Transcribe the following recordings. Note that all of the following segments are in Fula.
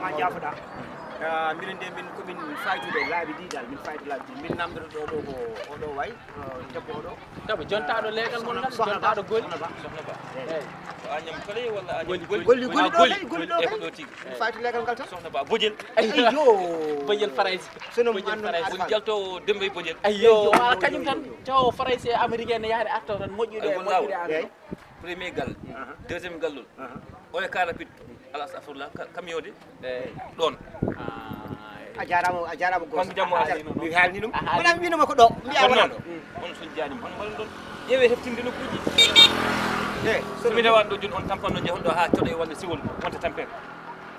ma jaafoɗa minen de min komin faytude laabi ɗi dal min faytu laabi ɗi min namdoto ɗo ko oɗo way debbo oɗo taɓa jontaɗo leegal mon ngal jontaɗo goli sohna ba eyyi añam kala walla añam golli ɗo kay golli ɗo e kay ko ɗo tigi min faytu leegal ngal tan sohna ba bojel ayyo boƴel farayse sono boƴel andu farayse woni jalto dembe bojel ayyo ala kañum tan taw farayse américain ne yahde artaw tan moƴƴude e moƴƴude eyyi premier gal deuxième gallol o e kala pit ala astafurlah camion de ɗon a jarama goto Kanko jammo haali noon. mi haalni ɗum wona mi winoma ko ɗo mbiya on wona noon on son janima on mbaɗon ɗon ƴeewe heftinde nokkuji e somi rewan ɗo joni on tampanno jehon ɗo ha coɗoye walla siwol wonta tampere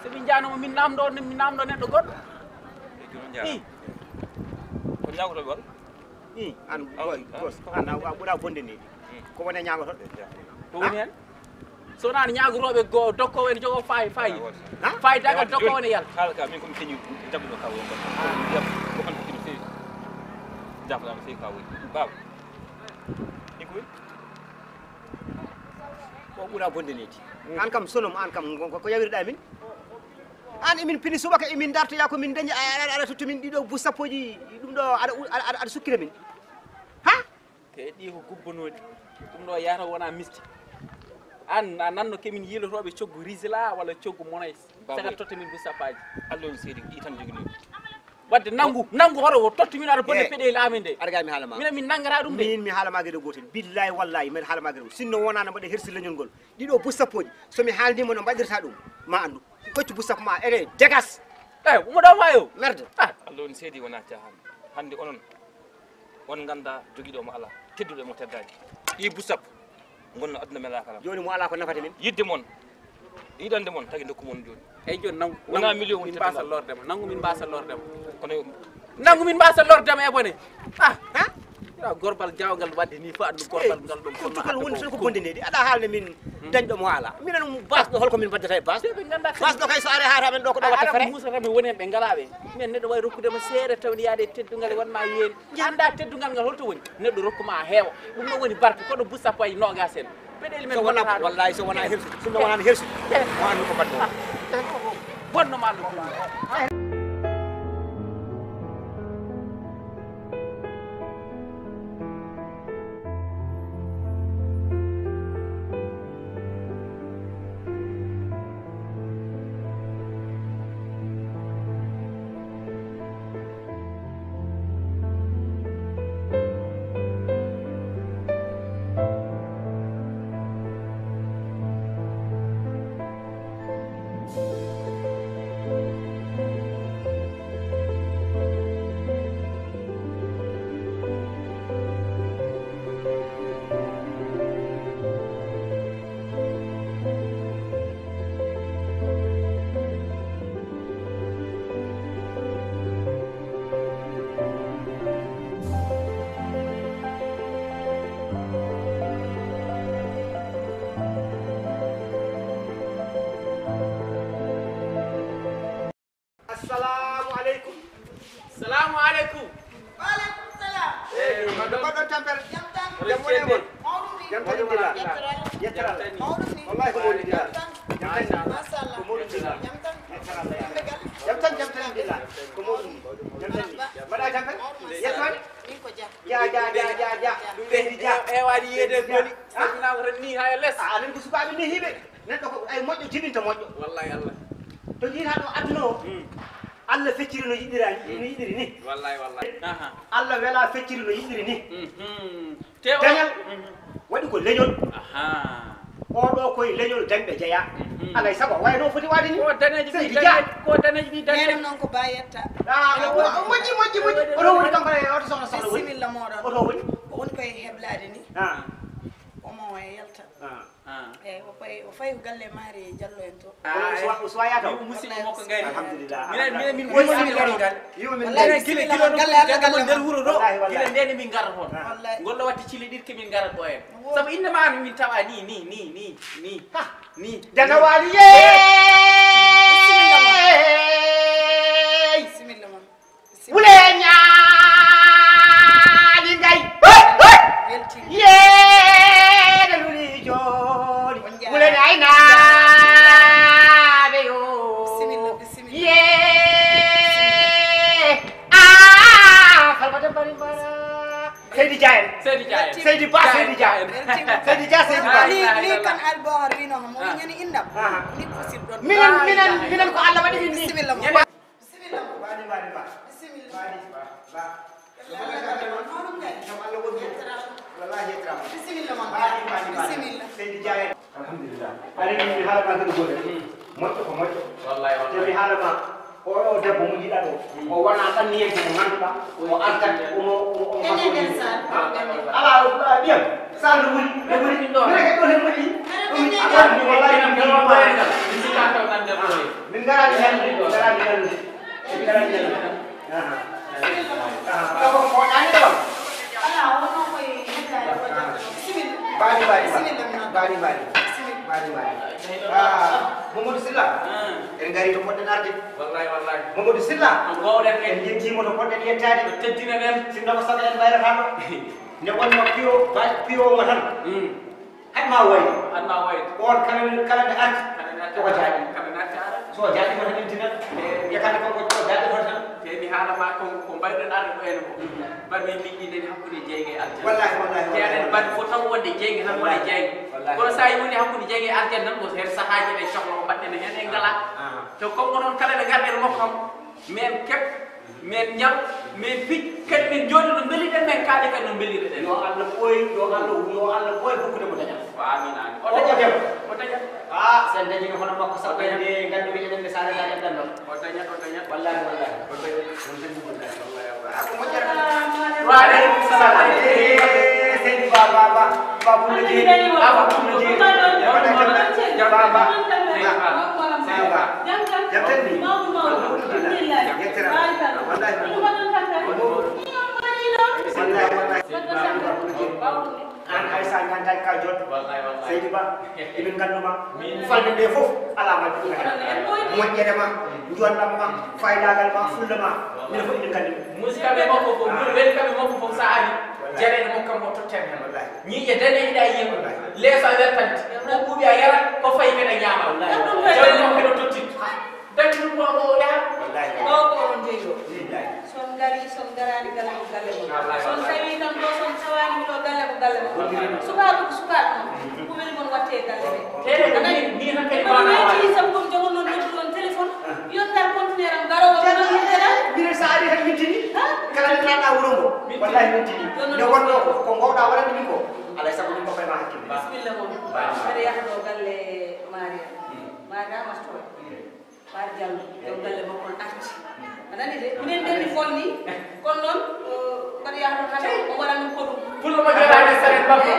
somin janoma min namdo neɗɗo goɗɗo e joni on jarama ko ñagotoɓe waɗa an gos an a ɓuura bonde ni ko wone ñagotoɗo ko woni hen so wonani ñagoroɓe dokkowo ene jogo fayi ha dagal dokkowo ne yalta haala ka min komi keñi jagguɗo kaw won ɗon ko on hokkino fewi jafoɗama fewi kaw woni baba ni ko woni ko ɓuura bonde nedi an kam sonom an kam ko yawirɗa min an emin pini subaka emin dartoya ko min dañi aɗa totti min ɗiɗo bus sappoji ɗum ɗo aɗa sukkira min ha te ɗi ko gubbanoɗi ɗum ɗo yata wona misti an a nanno kemin yiilotoɓe coggu risila walla coggu monays sagat totta min busappaji allah on seedi ɗi tan jogui wadde nangu hoɗo totti min aɗa bonde peɗeli amin de aɗa ga mi haalama minen min nanggata ɗum de min mi haalama gueɗe gotel billahi wallahi min haalama gueɗe gotel sinno wonano mbaɗe hersi leñol ngol ɗiɗo bus sappoji somi haaldima no mbaɗirta ɗum ma andu koccu bus sappo ma ene dégas eyi umoɗoma yo merde allah on seedi wona cahan hande onon on ganda joguiɗo mo ala tedduɗo mo teddani ɗi bus sappo gonno aduna melakala joni mo ala ko nafata min yidde mon yiɗande mon tagi dokku mon joni eyyi joni nangu wona million min mbasa lordema nangu min mbasa lordema kono nangu min mbasa lordema e bone ha gorbal jawgal wadde ni fo andu gorbal ngal ɗum cukal woni tan ko bonde nedi aɗa haalne min dañɗo mo haala minen basɗo holko min baddata e bas ɓe ganda basɗo kay so are haatamen ɗo ko ɗo watta fere musata mi woni hen ɓe ngalaɓe min neɗɗo wawi rokkudema seeɗa tawni yaade teddugal e wonma yeeni anda teddugal ngal holto woni neɗɗo rokkuma heewa ɗum ɗo woni barke koɗo bus sappo ay nogas en peɗeli men so wona wallahi so wona hersude sinno wonano hersude wonani ko mbaɗɗo bonnoma Allah assalamu aleykum salamu aleykum Waalaikum salam. no goɗɗon tampere Jam tan. jam woni mon Mawɗum ni. jam tan dilal yetteral Mawɗum ni. wallahi ko mawɗum dilal Jam tan. jam tan Masallah. ko mawɗum dilal Jam tan. Yimɓe gal. jam tan dilal ko mawɗum jam tan mbaɗa tampere yettoɗe Min ko jam. ja ɗum ɓeydi ja e waɗi yiyede goni saminama tan ni ha less anen ko sukaɓe ni hiiɓe neɗɗo ko ay moƴƴo jibinta moƴƴo wallahi Allah to jiita ɗo aduna o Allah fecciri no yiɗiri ni wallahi Allah wela fecciri no yiɗiri ni tewa dañal waɗi ko leñol aha oɗo koye leñol dañɓe jeeya alay saago wayno foti wade ni ko daneji Seydi ɗi Dia. ko daneji ɗi Nena daneji noon ko bayetta. moƴƴi oto woni kankone oto sohna woni Bisimilla moɗon. oto woni O woni koye heblade ni. Omo e yalta. Eyyi o fayi ko galle maari Diallo en to. uswaya taw musidɗo makko gari alhamdulillah minen min Woni woni gari ngal yiwomin Wallahi gila bisimilla gila mon ɗum galle Allah galle galle nder mon. wuuro ɗo Wallahi, wallahi. gila ndeni min gara toon Wallahi. gollo watti cili ɗiɗi kemin gara ɗo en saabu inde ma min tawa ni janawali Bisimilla mon. wule ñaali ngay Weltima. yeede luli jooni wule aynaɓe yo Bisimilla bisimilla. Seydi Ba Seydi Dia Seydi Dia Seydi Ba li kan albo har wino mo ñani indam ni posib don minen ko Allah waɗi min ni bismillah mo bismillah bani ba bismillah bani ba wallahi yettama bismillah mo bani bismillah Seydi Dia alhamdulillah ari ni haala ma tan goto moƴƴo ko moƴƴo wallahi te mi haalama o debbo mo jiɗa ɗo o wona tan niyente mo ngannduɗa o artat omo ala ɗiyam sal no woni mineke ɗo hen moƴƴi alani wallahi min garani hen ko koɗani ɗon ala wono koy hettade ko bismillah bani Mamadou Sylla en gari to poɗɗen arde wallahi Mamadou Sylla gowɗen en jettimo to poɗɗen yettade to teddina ɗen sinno ko sago en bayrata ɗo nde wonno piyo mo tan hatma wayde on kala nde arti koko jaaɗi so jaaɗimo tan intinat yetande konko ko jaaɗimo tan te mi haalama ko mbayɗon arde ɗo ene ko mbaɗmi liggiɗen hakkude jeeyge e aljanna wallahi te aɗen mbaɗi fof taw wonde jeeyge tan wona jeeyge kono sa woni hakkude jeeyge e aljanna tan ko hen sahaji ɗe cohla ko mbaɗɗen hen e ngala to comme onon kala ɓe garɗen mokkam men keb men ñam men pic kadi min jooɗi no belliɗen men kaaɗe kadi no belliriɗen yo Allah ɓooy hokkude mo dañal aminani o dañat o dañat sen dañi hono makko sappo en de ganduɓe enen ɓe sare gaɗen ɗan ɗon o dañat wallahi ko moƴƴata waaleykum salam seydi ba pulle jeeɗi jabtenni alhamdulillah yettera an hay sa ganta ka jot seydi ba emin ganduma falde nde fof alama ɗum hen moƴƴere ma jondam ma faydagal ma fulla ma mine fof emin gandi musikaɓe makko fof welkaɓe makko fof sa ari jareɗe mokkam mo totten hen ñiƴe daneɗiɗa yiyema leeso a wertante o ɓuuɓi a yarat ko fayi kene ñaama jawdi makko ɗo tottit dañi ɗum o yaha o ko on jeeyo son garani galle ko galle mo son tawi tan ɗo son tawani ɗo galle ko galle mo sukaɓe ko sukaɓe mo ko weli mon watte galle ɓe anani ni tan kadi kono weyti sam kom jogon noon noddu ɗon téléphone yottar contenaire am garowo ɗoɗoɗeɗa mine sa ari tan mintini kala nde nanɗa wuuro ngo wallahi mintini nde wonno ko gowɗa waɗande min ko alay saago ɗum kokoye ma hakkille bisimilla moon mbeɗa yahdo galle maria mastoy Mari Diallo yo galle makko on arti anani de minen denni fonni kono noon mbaɗa yahdo hade o waɗani ko ɗum pullo mo jolani saren makko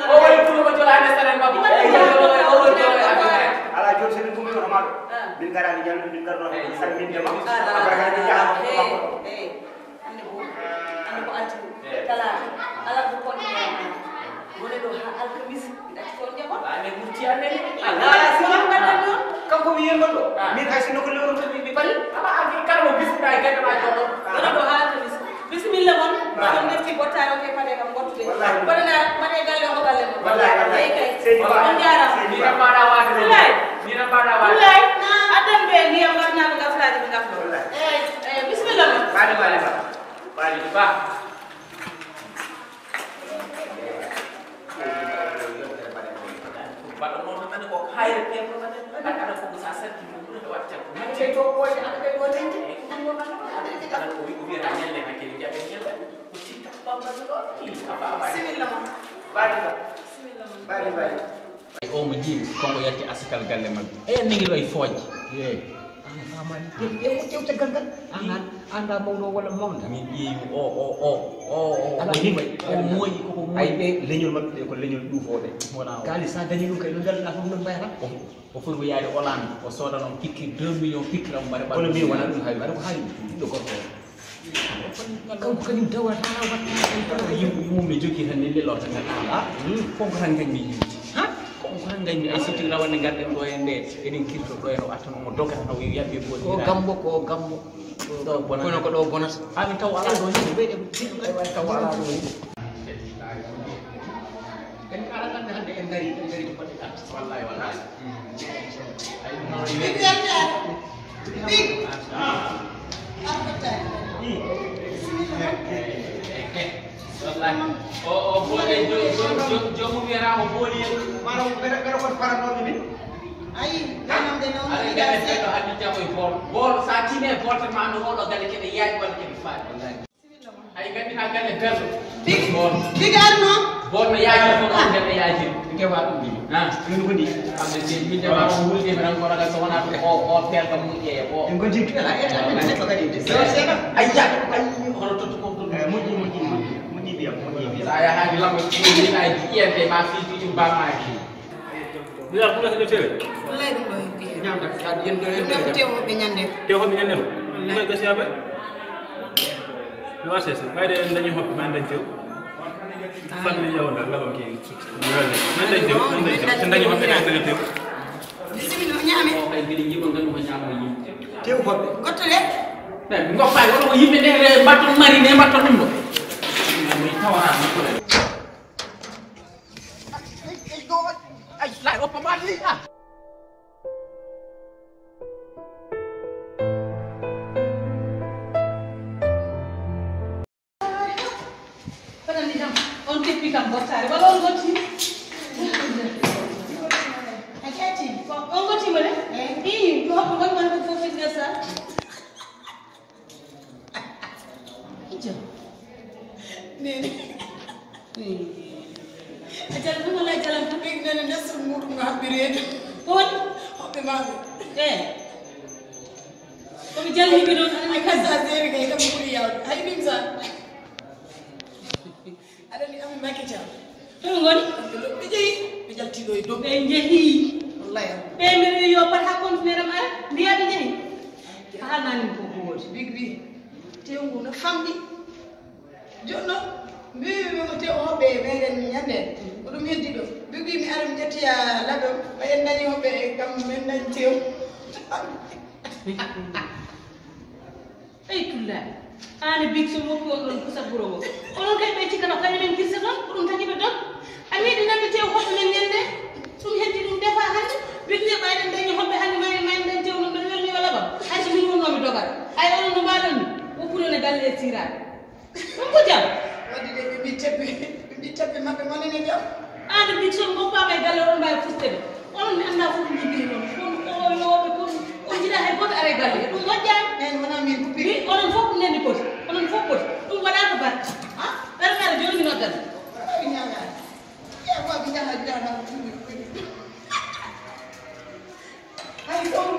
o waɗi pullo mo jolani saren makko ala joni somin gumi oto maɗo min garani jallude min garno salmindema abarakaɗe jaha makko ɗo ande ko alti talata ala ko kontinere woni ɗo ha alkamisa ɗati toon jabon ane ɓurti annene sino gaddan noon kanko mi yiyel gonɗo min hay sinno ko lewru to mi bali ama andi kala mo bismina e galle ma joɗo woni ɗo ha alkamisa bisimilla moon on defti bottare o ke paɗe kam gottude waɗana waɗe galle o galle mon wallahi kay on jarama ni tan mbaɗa waade ni tan mbaɗa waade wallahi addan ɓe ndiyam garnaɓe gafraji ɓe gafno eyi bisimilla moon bali ba baɗo noon tan ko hayre tempo tan aɗa fof sa sarti ɗum ɗum watta te to ɓoyde aɗa ɓe ɗo tengde aɗa ko wiyata ñande hakkille jaɓe ñelde ko citta bambaɗo ɗo bisimilla moon bali o mo jiimi konko yalti asikal galle mabɓe eyen nigi ɗo e fooje ana famani ƴewte gangal anda mawɗo walla mawda min ƴeewi o mooyi koko ay mooyi ɓe leñol maɓɓe ɗe ko leñol ɗuufoɓe kaali sa dañi ɗum kay no belɗa fof non mbayata o foti ko yaade Hollande o sooda noon pikkir 2 millions pikkira mo mbaɗa kono min wona ɗum hay waɗa ko haali ɗiɗɗo gorko kanko kañum dawata watta yimɓe jogii tan ne lelorta tan konko tan gañmi yimti konko tan gañmi ay sotti rawanne garɗen ɗo e nde eɗen kirto ɗo eno attano mo dogata taw yaɓɓe ko gambo ɗo bonata kono ko ɗo bonata amin taw ala ɗo ni ɓeyɗe taw ala ɗo ni en kala kamɓe hannde en gari to poɗɗe ɗat wallahi wallahi o boole jomu wiyata o booli maanaam ɓeɗo kon parannoɓe min ayi ganamde noon aɗa gane seeɗo addi jago e bool sa tine bolte ma no oɗo galle keɓe yaaji walla keɓe faade wallahi ay gandita galle berɗo bigar noon bool no yaaji fof on ndeɓe yaaji kewa ɗum ɗi min hundi amde se min jama o wulde mi tan ko ragal so wona ɗum o pelka moƴƴe e o en gonti neɗɗo kadi ayya hono toto ko moƴƴi biyam sa yahani lambo ɗiɗa ƴiyente ma fiiti ɗum bamaki Bila pula sede tewe. wallahi ɗum ɗo heddi hen ñamda yendo ɗum ɗo tewoɓe ñande Tew hoɓe ñande ɗum. Ɗum gasi aɓe. Mi wasa se. Ɓayde en dañi hoɓɓe man dañ tew. Fanni yawda labam ki. Man dañ tew. So dañi hoɓɓe dañ tew. bisimilla o ñaame o kay mbiɗa yiɓa gandu ko ñaamo yimɓe tew hoɓɓe gottole goppaani oɗo ko yimɓe ndeke mbatton marine mbatton ɗum ɗo mi tawata makkude ay lay oppa mbaɗli fanandi kam on teppi kam bottare walla on gotti a ƴetti on gottima de i ko hoɓɓe gonmani ko fof fitner sa nene a jala ɗum walla jalam tan ɓeg nene ndesson muɗum no haɓɓireede ko waɗi hoɓɓe maɓe komi jalliɓe ɗon anani kasa seri kay kam ɓuuri yawde hay ɗum sa aɗani ami makita ɗum goni ɓe jeeyi ɓe jaltiɗo e dow ɓe jeehi wallahi ɓe mbiɗa yo pat ha contenaire am ara mbiya ɓe jeehi a halnanin ko woodi big bi tewngu no famɗi joni noon mbimi te o hoɓɓe meɗen ñande ko ɗum heddi ɗo big bi mi ara mi ƴettoya laɓam ɓayen dañi hoɓɓe kam men dañi tew ey tullaɓe an big so mokki on ɗon pusa guro ngo onon kay ɓe cikkano kañumen kirsa ɗon ko ɗum tagi ɓe ɗon a miiɗi nande tew hoɓɓe men ñande ɗum heddi ɗum defa hannde big bi ɓayɗen dañi hoɓɓe hannde mayen dañi tew ɗum ɓeɗa welni o laɓam hayso min wonnomi dogat ay onon no mbaɗon ni woppudone galle e siraɓe ɗum ko jam wadde de ɓe mbi tebbe maɓɓe monene jam an big so goppama e galle oɗon mbawi fusteɓe onon mi anda fof ɗum jibini ɗon kon oyoɓe kon on jiɗa hay goto are galle ɗum moƴƴani en wona min ko pi onon fof ɗum nendi poti onon fof poti ɗum waɗa ko batte ɓerɗare joni mi noddan ñagaa ƴeewa mi ñaga jana hay sohru